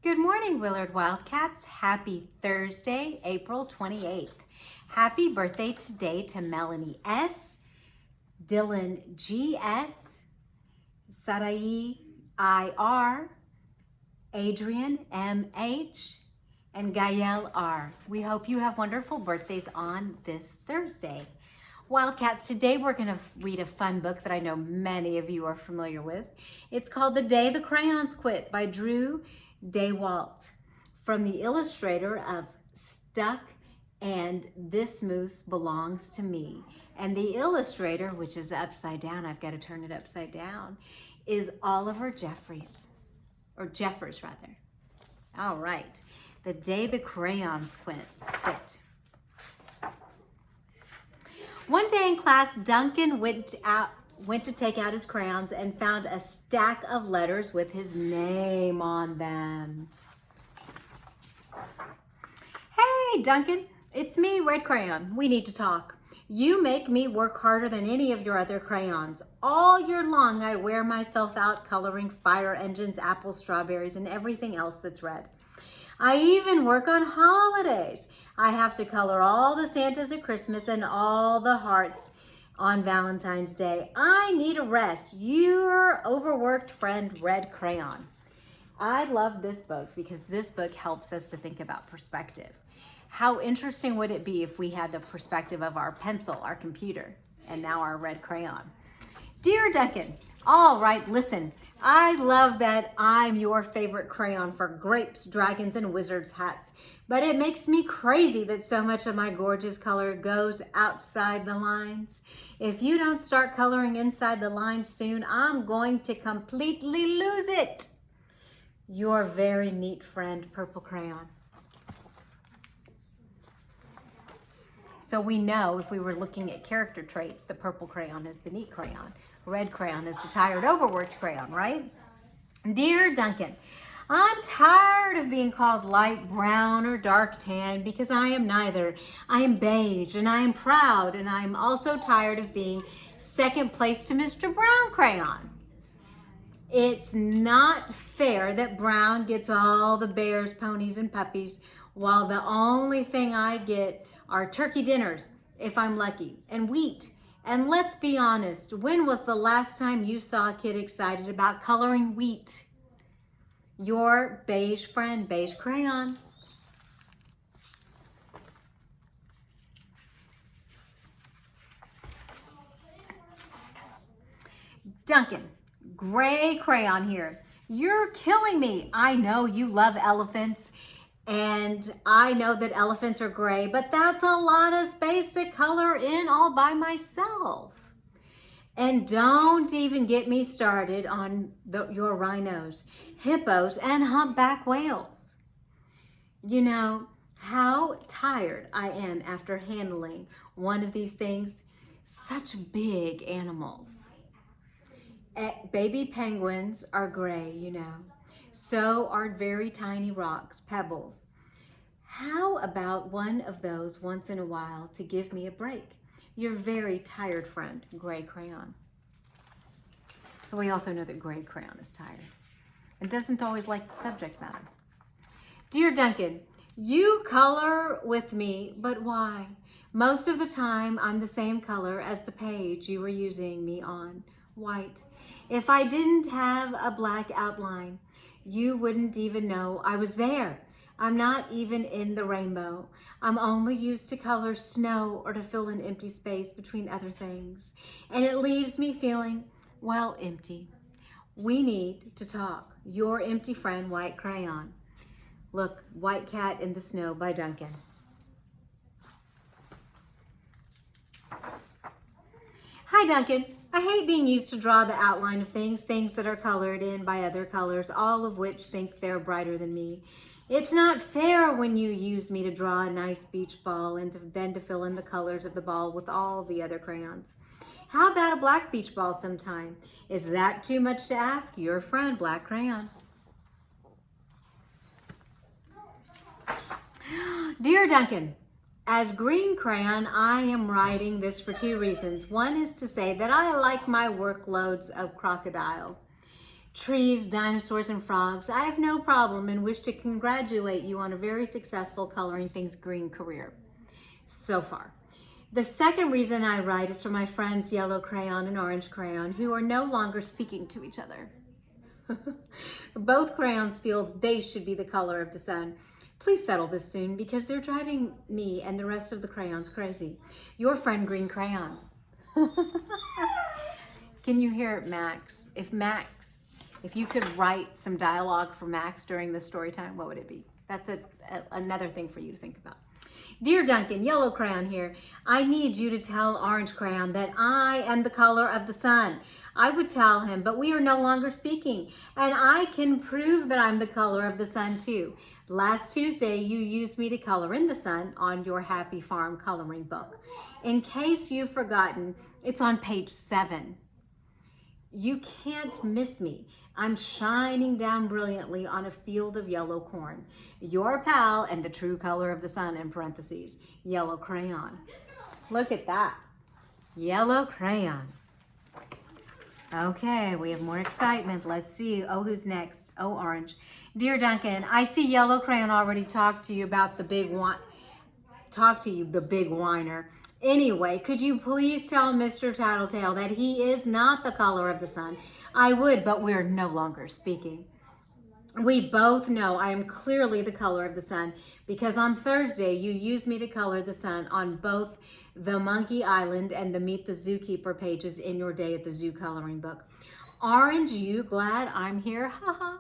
Good morning, Willard Wildcats. Happy Thursday, April 28th. Happy birthday today to Melanie S., Dylan G.S., Sarai I.R., Adrian M.H., and Gael R. We hope you have wonderful birthdays on this Thursday. Wildcats, today we're going to read a fun book that I know many of you are familiar with. It's called The Day the Crayons Quit by Drew DeWalt, from the illustrator of Stuck and This Moose Belongs to Me. And the illustrator, which is upside down, I've got to turn it upside down, is Oliver Jeffers rather. All right, The Day the Crayons Quit. One day in class, Duncan went to take out his crayons and found a stack of letters with his name on them. Hey, Duncan, it's me, Red Crayon. We need to talk. You make me work harder than any of your other crayons. All year long, I wear myself out coloring fire engines, apples, strawberries, and everything else that's red. I even work on holidays. I have to color all the Santas at Christmas and all the hearts on Valentine's Day. I need a rest. Your overworked friend, Red Crayon. I love this book because this book helps us to think about perspective. How interesting would it be if we had the perspective of our pencil, our computer, and now our red crayon? Dear Duncan, all right, listen. I love that I'm your favorite crayon for grapes, dragons, and wizards hats, but it makes me crazy that so much of my gorgeous color goes outside the lines. If you don't start coloring inside the lines soon, I'm going to completely lose it. Your very neat friend, Purple Crayon. So we know if we were looking at character traits, the purple crayon is the neat crayon. Red crayon is the tired, overworked crayon, right? Dear Duncan, I'm tired of being called light brown or dark tan because I am neither. I am beige and I am proud, and I'm also tired of being second place to Mr. Brown Crayon. It's not fair that Brown gets all the bears, ponies, and puppies, while the only thing I get are turkey dinners, if I'm lucky, and wheat. And let's be honest, when was the last time you saw a kid excited about coloring wheat? Your beige friend, Beige Crayon. Duncan, Gray Crayon here. You're killing me. I know you love elephants, and I know that elephants are gray, but that's a lot of space to color in all by myself. And don't even get me started on your rhinos, hippos, and humpback whales. You know how tired I am after handling one of these things. Such big animals. Baby penguins are gray, you know. So are very tiny rocks, pebbles. How about one of those once in a while to give me a break? Your very tired friend, Gray Crayon. So we also know that Gray Crayon is tired and doesn't always like the subject matter. Dear Duncan, you color with me, but why? Most of the time, I'm the same color as the page you were using me on, white. If I didn't have a black outline, you wouldn't even know I was there. I'm not even in the rainbow. I'm only used to color snow or to fill an empty space between other things. And it leaves me feeling, well, empty. We need to talk. Your empty friend, White Crayon. Look, White Cat in the Snow by Duncan. Hi, Duncan. I hate being used to draw the outline of things that are colored in by other colors, all of which think they're brighter than me. It's not fair when you use me to draw a nice beach ball and then to fill in the colors of the ball with all the other crayons. How about a black beach ball sometime? Is that too much to ask? Your friend, Black Crayon. Dear Duncan, as Green Crayon, I am writing this for two reasons. One is to say that I like my workloads of crocodile. trees, dinosaurs, and frogs, I have no problem and wish to congratulate you on a very successful Coloring Things Green career so far. The second reason I write is for my friends Yellow Crayon and Orange Crayon, who are no longer speaking to each other. Both crayons feel they should be the color of the sun. Please settle this soon because they're driving me and the rest of the crayons crazy. Your friend Green Crayon. Can you hear it, Max? If you could write some dialogue for Max during the story time, what would it be? That's another thing for you to think about. Dear Duncan, Yellow Crayon here. I need you to tell Orange Crayon that I am the color of the sun. I would tell him, but we are no longer speaking, and I can prove that I'm the color of the sun too. Last Tuesday, you used me to color in the sun on your Happy Farm coloring book. In case you've forgotten, it's on page 7. You can't miss me. I'm shining down brilliantly on a field of yellow corn. Your pal and the true color of the sun, in parentheses, Yellow Crayon. Look at that. Yellow Crayon. Okay, we have more excitement. Let's see. Oh, who's next? Oh, Orange. Dear Duncan, I see Yellow Crayon already talked to you about the big whiner. Anyway, could you please tell Mr. Tattletale that he is not the color of the sun? I would, but we're no longer speaking. We both know I am clearly the color of the sun because on Thursday you used me to color the sun on both the Monkey Island and the Meet the Zookeeper pages in your Day at the Zoo coloring book. Orange, you glad I'm here? Haha.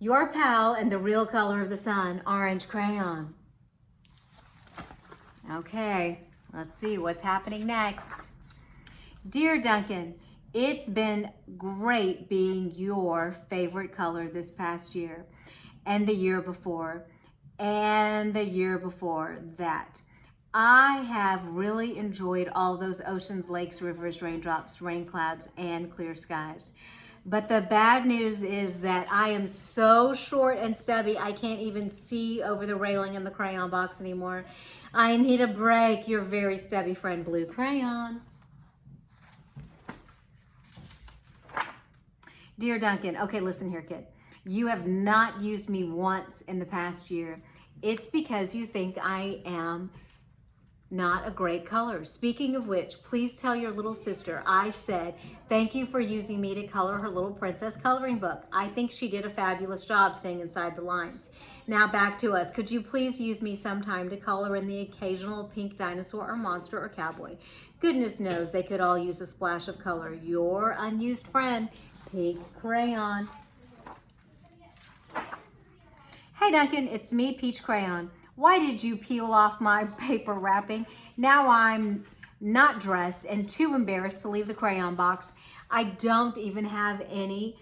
Your pal and the real color of the sun, Orange Crayon. Okay, let's see what's happening next. Dear Duncan, it's been great being your favorite color this past year and the year before and the year before that. I have really enjoyed all those oceans, lakes, rivers, raindrops, rain clouds, and clear skies. But the bad news is that I am so short and stubby, I can't even see over the railing in the crayon box anymore. I need a break. Your very stubby friend, Blue Crayon. Dear Duncan, okay, listen here, kid. You have not used me once in the past year. It's because you think I am not a great color. Speaking of which, please tell your little sister I said thank you for using me to color her little princess coloring book. I think she did a fabulous job staying inside the lines. Now back to us. Could you please use me sometime to color in the occasional pink dinosaur or monster or cowboy? Goodness knows they could all use a splash of color. Your unused friend, Pink Crayon. Hey Duncan, it's me, Peach Crayon. Why did you peel off my paper wrapping? Now I'm not dressed and too embarrassed to leave the crayon box. I don't even have any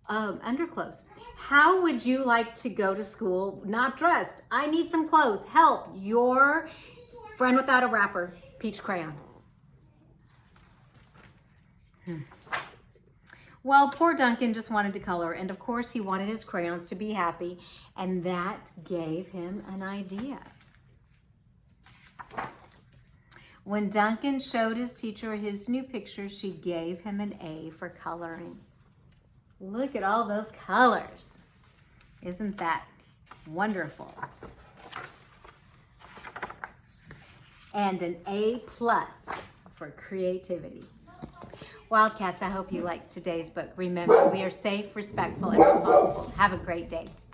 underclothes. How would you like to go to school not dressed? I need some clothes. Help. Your friend without a wrapper, Peach Crayon. Well, poor Duncan just wanted to color, and of course he wanted his crayons to be happy, and that gave him an idea. When Duncan showed his teacher his new pictures, she gave him an A for coloring. Look at all those colors. Isn't that wonderful? And an A+ for creativity. Wildcats, I hope you liked today's book. Remember, we are safe, respectful, and responsible. Have a great day.